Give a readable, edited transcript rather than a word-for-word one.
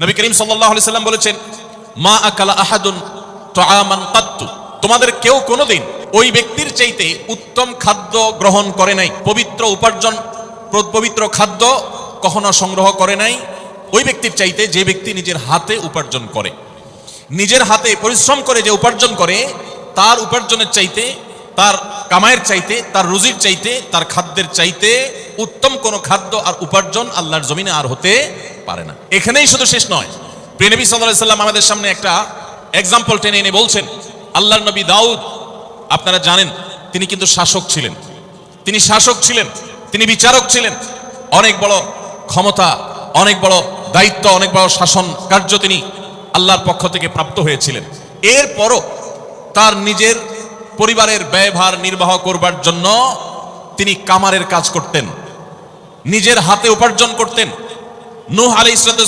নবী করিম সাল্লাল্লাহু আলাইহি সাল্লাম বলেছেন, মা আকালা আহাদুন তাআমান কাত্তু, তোমাদের কেউ কোনোদিন ওই ব্যক্তির চাইতে উত্তম খাদ্য গ্রহণ করে নাই, পবিত্র উপার্জন পবিত্র খাদ্য কখনো সংগ্রহ করে নাই ওই ব্যক্তির চাইতে যে ব্যক্তি নিজের হাতে উপার্জন করে। নিজের হাতে পরিশ্রম করে যে উপার্জন করে, তার উপার্জনের চাইতে, তার কামাইয়ের চাইতে, তার রুজির চাইতে, তার খাদ্যের চাইতে উত্তম কোনো খাদ্য আর উপার্জন আল্লাহর জমিনে আর হতে পারে না। এখানেই শুধু শেষ নয়, প্রিয় নবী সাল্লাল্লাহু আলাইহি সাল্লাম আমাদের সামনে একটা এক্সাম্পল টেনে এনে বলছেন, আল্লাহর নবী দাউদ, আপনারা জানেন তিনি কিন্তু শাসক ছিলেন, তিনি শাসক ছিলেন, তিনি বিচারক ছিলেন, অনেক বড় ক্ষমতা, অনেক বড় দায়িত্ব, অনেক বড় শাসন কার্য তিনি আল্লাহর পক্ষ থেকে প্রাপ্ত হয়েছিলেন। এরপরও তার নিজের পরিবারের ব্যয়ভার নির্বাহ করবার জন্য তিনি কামারের কাজ করতেন, নিজের হাতে উপার্জন করতেন। নূহ আলাইহিস সালাম